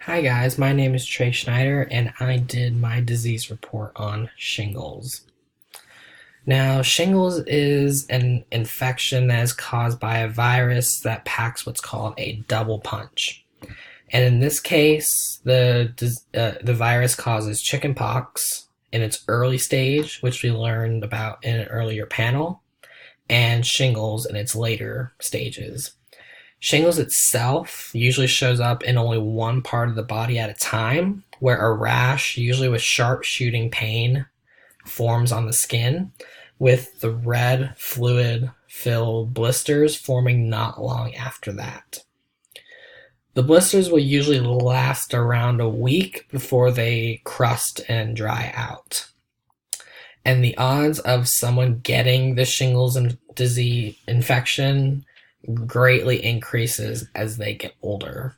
Hi guys, my name is Trey Schneider and I did my disease report on shingles. Now, shingles is an infection that is caused by a virus that packs what's called a double punch. And in this case, the virus causes chickenpox in its early stage, which we learned about in an earlier panel, and shingles in its later stages. Shingles itself usually shows up in only one part of the body at a time, where a rash, usually with sharp shooting pain, forms on the skin, with the red fluid filled blisters forming not long after that. The blisters will usually last around a week before they crust and dry out. And the odds of someone getting the shingles disease infection greatly increases as they get older.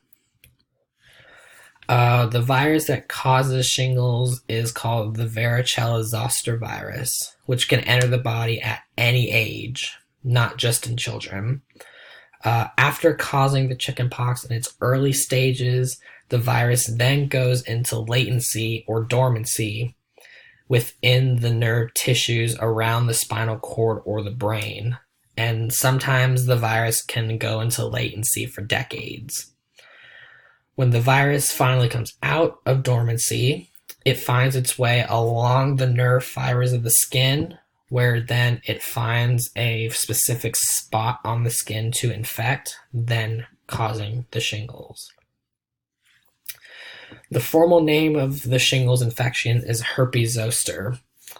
The virus that causes shingles is called the varicella-zoster virus, which can enter the body at any age, not just in children. After causing the chickenpox in its early stages, the virus then goes into latency or dormancy within the nerve tissues around the spinal cord or the brain. And sometimes the virus can go into latency for decades. When the virus finally comes out of dormancy, it finds its way along the nerve fibers of the skin, where then it finds a specific spot on the skin to infect, then causing the shingles. The formal name of the shingles infection is herpes zoster.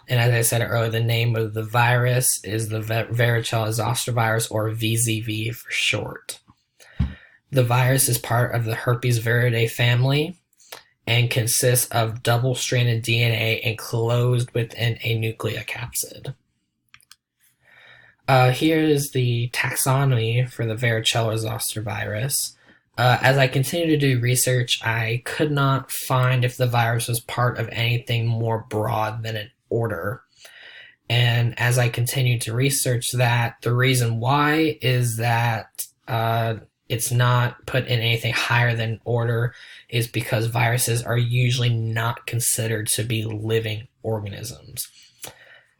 And as I said earlier, the name of the virus is the varicella-zoster virus, or VZV for short. The virus is part of the herpes viridae family and consists of double-stranded DNA enclosed within a nucleocapsid. Here is the taxonomy for the varicella-zoster virus. As I continue to do research, I could not find if the virus was part of anything more broad than an order. And as I continue to research that, the reason why is that it's not put in anything higher than order is because viruses are usually not considered to be living organisms.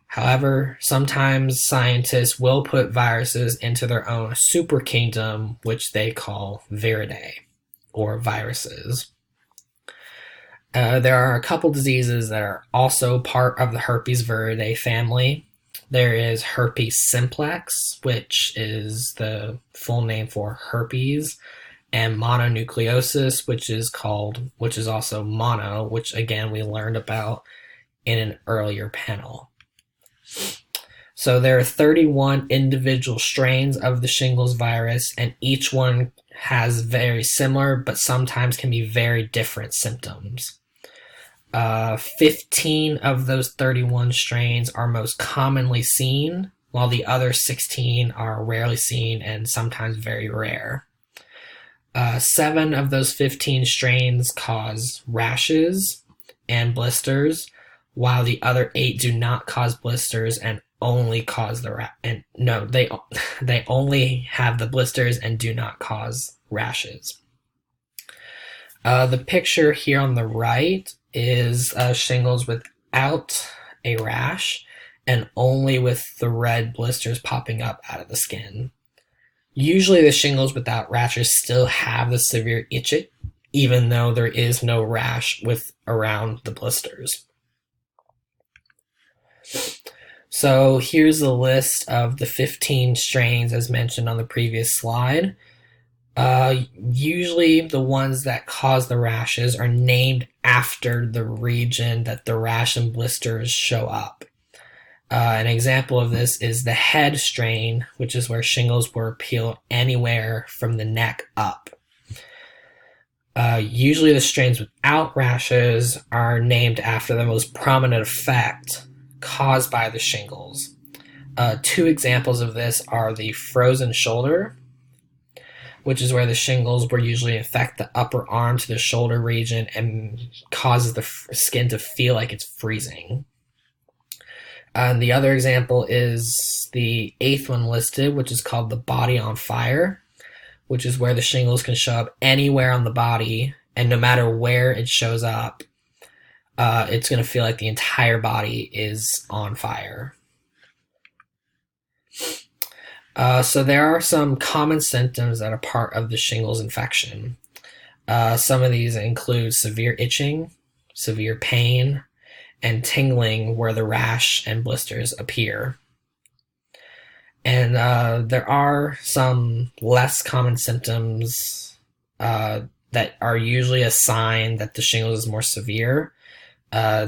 However, sometimes scientists will put viruses into their own super kingdom, which they call viridae, or viruses. There are a couple diseases that are also part of the herpes viridae family. There is herpes simplex, which is the full name for herpes, and mononucleosis, which is also mono, which again we learned about in an earlier panel. So there are 31 individual strains of the shingles virus, and each one has very similar but sometimes can be very different symptoms. 15 of those 31 strains are most commonly seen, while the other 16 are rarely seen and sometimes very rare. 7 of those 15 strains cause rashes and blisters, while the other 8 do not cause blisters and only cause they only have the blisters and do not cause rashes. The picture here on the right is shingles without a rash and only with the red blisters popping up out of the skin. Usually the shingles without rashes still have the severe itching, even though there is no rash around the blisters. So here's a list of the 15 strains as mentioned on the previous slide. Usually the ones that cause the rashes are named after the region that the rash and blisters show up. An example of this is the head strain, which is where shingles will appear anywhere from the neck up. Usually the strains without rashes are named after the most prominent effect caused by the shingles. 2 examples of this are the frozen shoulder, which is where the shingles will usually infect the upper arm to the shoulder region and causes the skin to feel like it's freezing. And the other example is the 8th one listed, which is called the body on fire, which is where the shingles can show up anywhere on the body and no matter where it shows up, it's going to feel like the entire body is on fire. So there are some common symptoms that are part of the shingles infection. Some of these include severe itching, severe pain, and tingling where the rash and blisters appear. And there are some less common symptoms that are usually a sign that the shingles is more severe.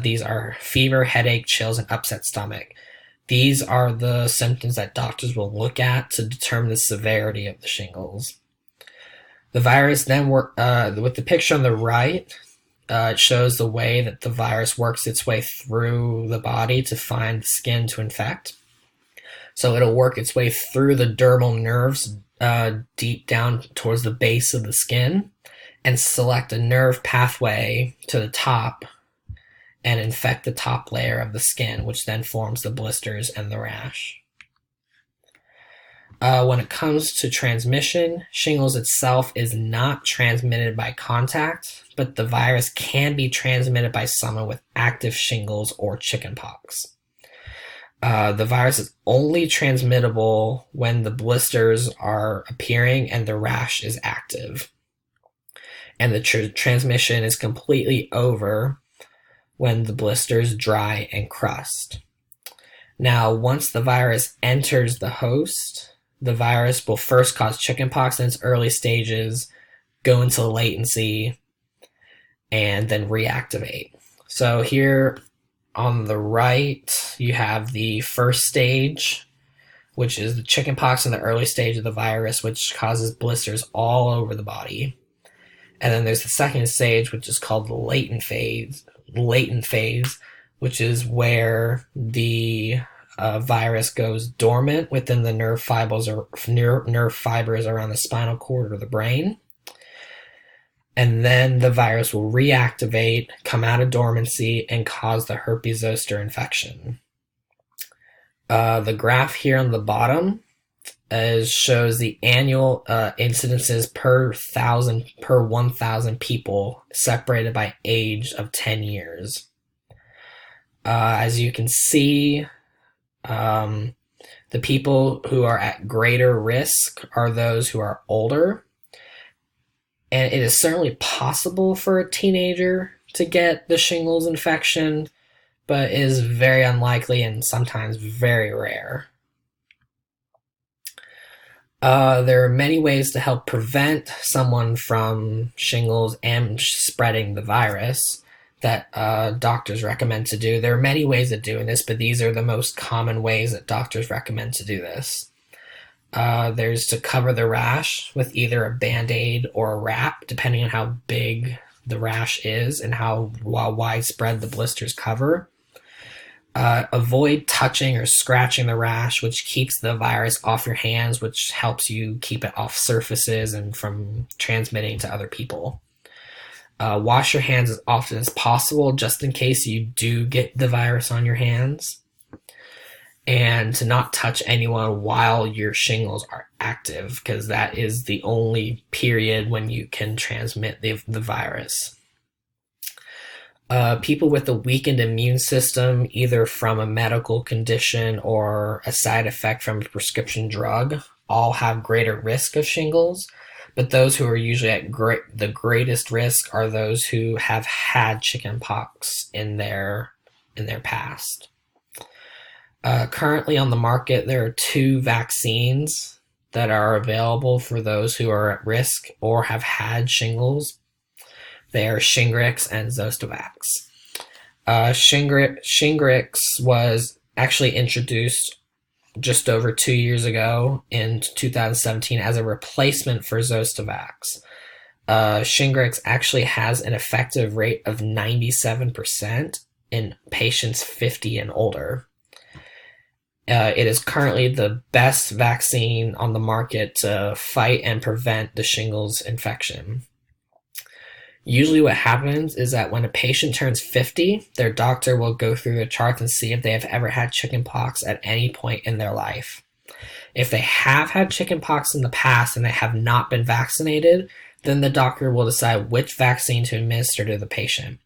These are fever, headache, chills, and upset stomach. These are the symptoms that doctors will look at to determine the severity of the shingles. The virus then with the picture on the right, it shows the way that the virus works its way through the body to find the skin to infect. So it'll work its way through the dermal nerves deep down towards the base of the skin and select a nerve pathway to the top and infect the top layer of the skin, which then forms the blisters and the rash. When it comes to transmission, shingles itself is not transmitted by contact, but the virus can be transmitted by someone with active shingles or chickenpox. The virus is only transmittable when the blisters are appearing and the rash is active. And the transmission is completely over when the blisters dry and crust. Now, once the virus enters the host, the virus will first cause chickenpox in its early stages, go into latency, and then reactivate. So here on the right, you have the first stage, which is the chickenpox in the early stage of the virus, which causes blisters all over the body. And then there's the second stage, which is called the latent phase, which is where the virus goes dormant within the nerve fibers around the spinal cord or the brain. And then the virus will reactivate, come out of dormancy, and cause the herpes zoster infection. The graph here on the bottom shows the annual incidences per 1,000 people separated by age of 10 years. As you can see, the people who are at greater risk are those who are older. And it is certainly possible for a teenager to get the shingles infection, but it is very unlikely and sometimes very rare. There are many ways to help prevent someone from shingles and spreading the virus that doctors recommend to do. There are many ways of doing this, but these are the most common ways that doctors recommend to do this. There's to cover the rash with either a Band-Aid or a wrap, depending on how big the rash is and how widespread the blisters cover. Avoid touching or scratching the rash, which keeps the virus off your hands, which helps you keep it off surfaces and from transmitting to other people. Wash your hands as often as possible, just in case you do get the virus on your hands. And to not touch anyone while your shingles are active, because that is the only period when you can transmit the virus. People with a weakened immune system, either from a medical condition or a side effect from a prescription drug, all have greater risk of shingles, but those who are usually at the greatest risk are those who have had chickenpox in their past. Currently on the market, there are 2 vaccines that are available for those who are at risk or have had shingles. They are Shingrix and Zostavax. Shingrix was actually introduced just over 2 years ago in 2017 as a replacement for Zostavax. Shingrix actually has an effective rate of 97% in patients 50 and older. It is currently the best vaccine on the market to fight and prevent the shingles infection. Usually what happens is that when a patient turns 50, their doctor will go through their charts and see if they have ever had chickenpox at any point in their life. If they have had chickenpox in the past and they have not been vaccinated, Then the doctor will decide which vaccine to administer to the patient.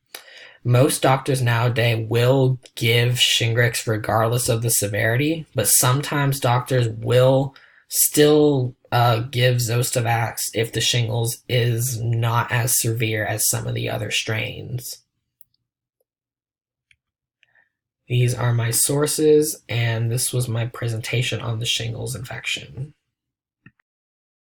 Most doctors nowadays will give Shingrix regardless of the severity, but sometimes doctors will still give Zostavax if the shingles is not as severe as some of the other strains. These are my sources, and this was my presentation on the shingles infection.